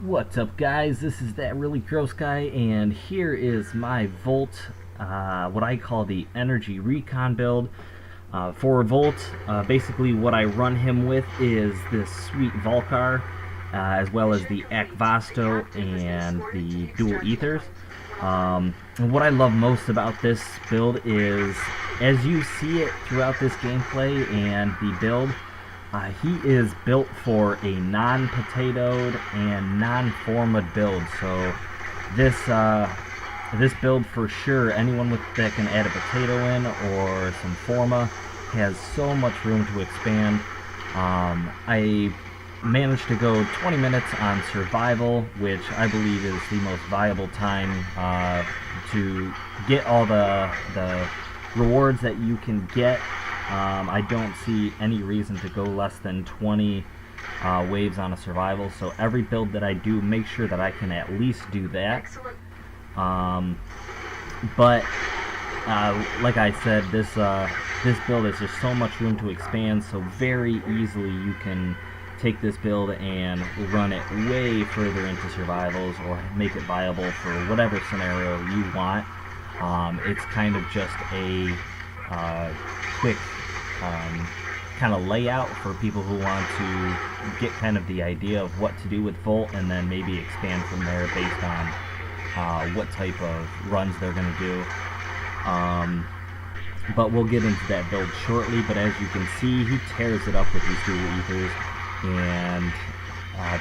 What's up, guys? This is that really gross guy, and here is my Volt, what I call the Energy Recon build. For Volt, basically what I run him with is this sweet Volcar, as well as the Akvasto and the Dual Ethers. And what I love most about this build is, as you see it throughout this gameplay and the build, he is built for a non-potatoed and non-Forma build. So this build for sure, anyone that can add a potato in or some Forma has so much room to expand. I managed to go 20 minutes on survival, which I believe is the most viable time to get all the rewards that you can get. I don't see any reason to go less than 20 waves on a survival, so every build that I do, make sure that I can at least do that. But like I said, this build is just so much room to expand, so very easily you can take this build and run it way further into survivals or make it viable for whatever scenario you want. It's kind of just a quick kind of layout for people who want to get kind of the idea of what to do with Volt, and then maybe expand from there based on what type of runs they're going to do. But we'll get into that build shortly. But as you can see, he tears it up with these Dual Ethers, and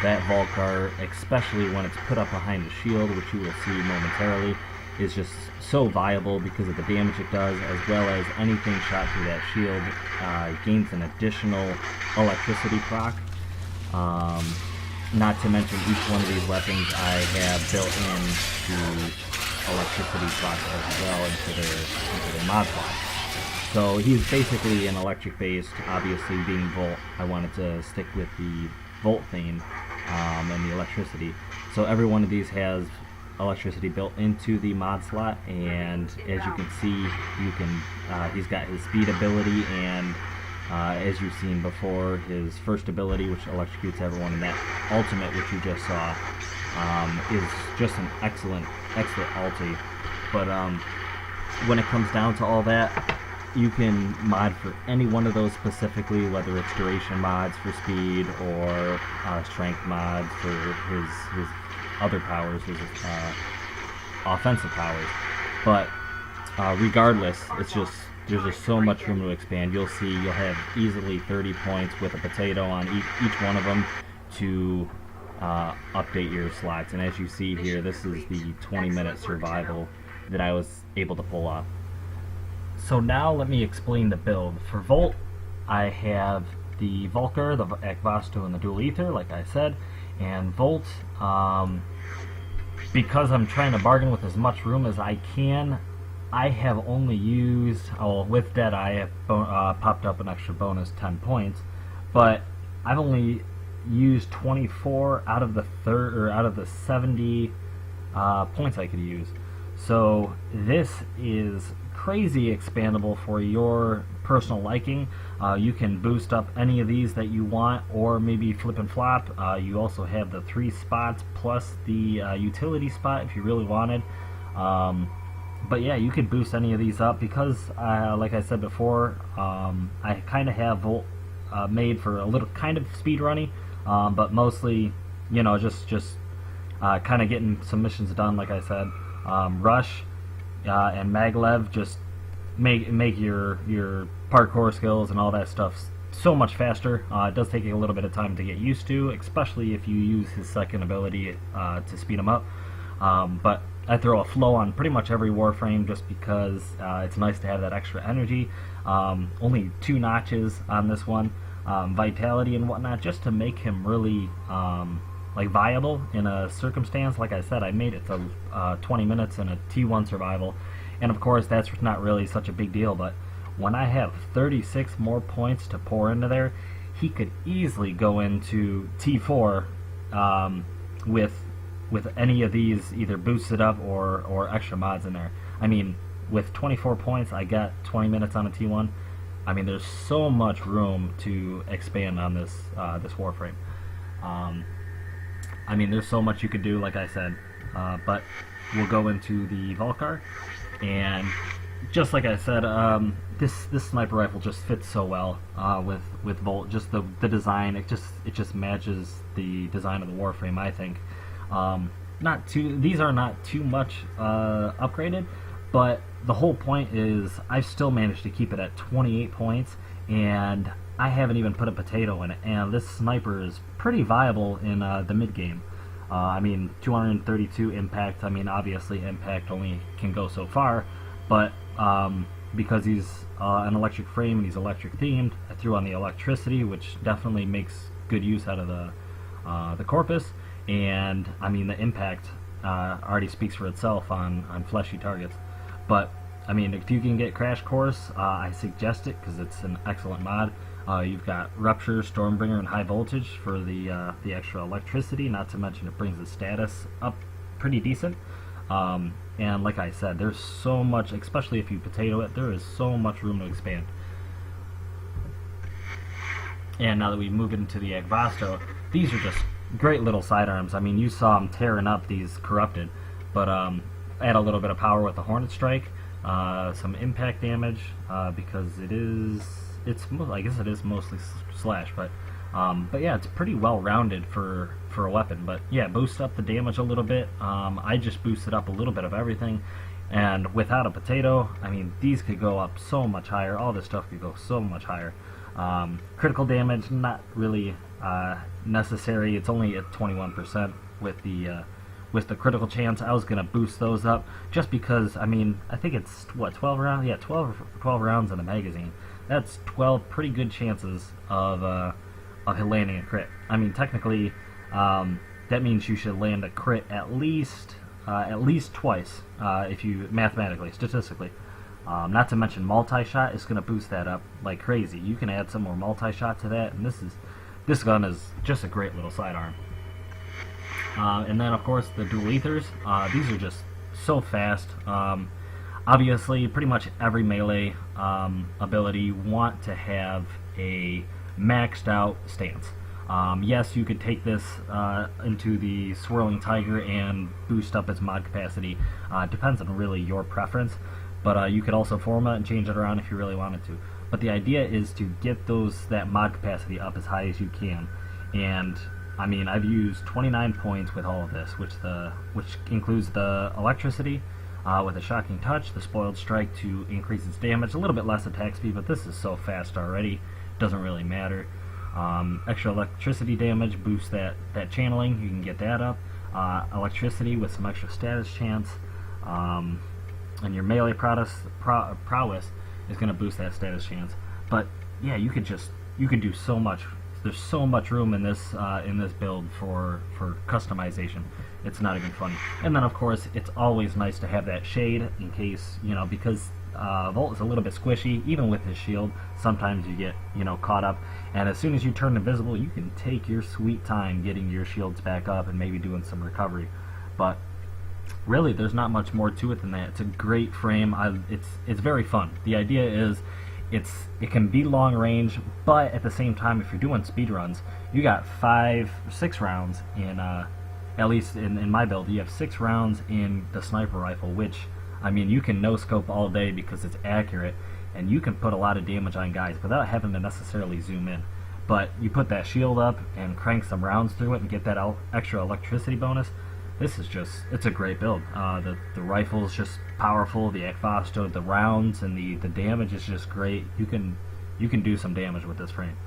that Volcar, especially when it's put up behind the shield, which you will see momentarily, is just so viable because of the damage it does, as well as anything shot through that shield gains an additional electricity proc. Not to mention, each one of these weapons I have built in to electricity proc as well into their mod slot. So he's basically an electric based. Obviously, being Volt, I wanted to stick with the Volt theme and the electricity. So every one of these has electricity built into the mod slot, and as you can see, he's got his speed ability, and as you've seen before, his first ability, which electrocutes everyone, and that ultimate, which you just saw, is just an excellent ulti. But when it comes down to all that, you can mod for any one of those specifically, whether it's duration mods for speed or strength mods for his other powers, his offensive powers. But regardless, there's just so much room to expand. You'll see you'll have easily 30 points with a potato on each one of them to update your slots. And as you see here, this is the 20-minute survival that I was able to pull off. So now let me explain the build. For Volt, I have the Volcar, the Akvasto, and the Dual Ether, like I said. And Volt, because I'm trying to bargain with as much room as I can, I have only used, with Deadeye, I have popped up an extra bonus 10 points, but I've only used 24 out of the 70 points I could use. So this is crazy expandable for your personal liking. You can boost up any of these that you want, or maybe flip and flop. You also have the 3 spots plus the utility spot if you really wanted. But yeah, you could boost any of these up because, like I said before, I kind of have Volt made for a little kind of speed running, but mostly, you know, just kind of getting some missions done. Like I said, Rush and Maglev just make your parkour skills and all that stuff so much faster. It does take a little bit of time to get used to, especially if you use his second ability to speed him up. But I throw a flow on pretty much every Warframe just because it's nice to have that extra energy. Only 2 notches on this one, vitality and whatnot, just to make him really like viable in a circumstance. Like I said, I made it to 20 minutes in a T1 survival, and of course that's not really such a big deal, but when I have 36 more points to pour into there, he could easily go into T4 with any of these either boosted up or extra mods in there. I mean, with 24 points, I got 20 minutes on a T1. I mean, there's so much room to expand on this Warframe. I mean, there's so much you could do, like I said, but we'll go into the Volcar, and just like I said, this sniper rifle just fits so well with Volt. Just the design, it just matches the design of the Warframe, I think. These are not too much upgraded, but the whole point is I've still managed to keep it at 28 points, and I haven't even put a potato in it, and this sniper is pretty viable in the mid game. I mean, 232 impact. I mean, obviously impact only can go so far, but because he's an electric frame and he's electric themed, I threw on the electricity, which definitely makes good use out of the corpus. And I mean, the impact already speaks for itself on fleshy targets. But I mean, if you can get Crash Course, I suggest it because it's an excellent mod. You've got Rupture, Stormbringer, and High Voltage for the extra electricity. Not to mention it brings the status up pretty decent. And like I said, there's so much, especially if you potato it, there is so much room to expand. And now that we move into the Agvasto, these are just great little sidearms. I mean, you saw them tearing up these Corrupted, but add a little bit of power with the Hornet Strike, some impact damage, because I guess it is mostly slash, but yeah, it's pretty well rounded for a weapon. But yeah, boost up the damage a little bit. I just boosted up a little bit of everything, and without a potato, I mean, these could go up so much higher. All this stuff could go so much higher. Critical damage, not really necessary. It's only at 21% with the critical chance. I was gonna boost those up just because, I mean, I think it's what, 12 rounds? Yeah, 12 rounds in the magazine. That's 12 pretty good chances of landing a crit. I mean, technically, that means you should land a crit at least twice, if you mathematically, statistically. Not to mention multi-shot is going to boost that up like crazy. You can add some more multi-shot to that, and this gun is just a great little sidearm. And then of course the dual ethers. These are just so fast. Obviously, pretty much every melee ability want to have a maxed out stance. Yes, you could take this into the Swirling Tiger and boost up its mod capacity. Depends on really your preference, but you could also Forma and change it around if you really wanted to. But the idea is to get that mod capacity up as high as you can. And I mean, I've used 29 points with all of this, which includes the electricity, with a Shocking Touch, the Spoiled Strike to increase its damage, a little bit less attack speed, but this is so fast already, doesn't really matter. Extra electricity damage boosts that channeling, you can get that up. Electricity with some extra status chance, and your melee prowess is going to boost that status chance. But yeah, you could do so much. There's so much room in this build for customization. It's not even funny. And then of course, it's always nice to have that shade in case, because Volt is a little bit squishy. Even with his shield, sometimes you get caught up. And as soon as you turn invisible, you can take your sweet time getting your shields back up and maybe doing some recovery. But really, there's not much more to it than that. It's a great frame. It's very fun. The idea is it can be long range, but at the same time, if you're doing speed runs, you got 6 rounds in, at least in my build, you have 6 rounds in the sniper rifle, which, I mean, you can no-scope all day because it's accurate, and you can put a lot of damage on guys without having to necessarily zoom in. But you put that shield up and crank some rounds through it and get that extra electricity bonus. It's a great build. The rifle is just powerful, the Agvasto, the rounds, and the damage is just great. You can do some damage with this frame.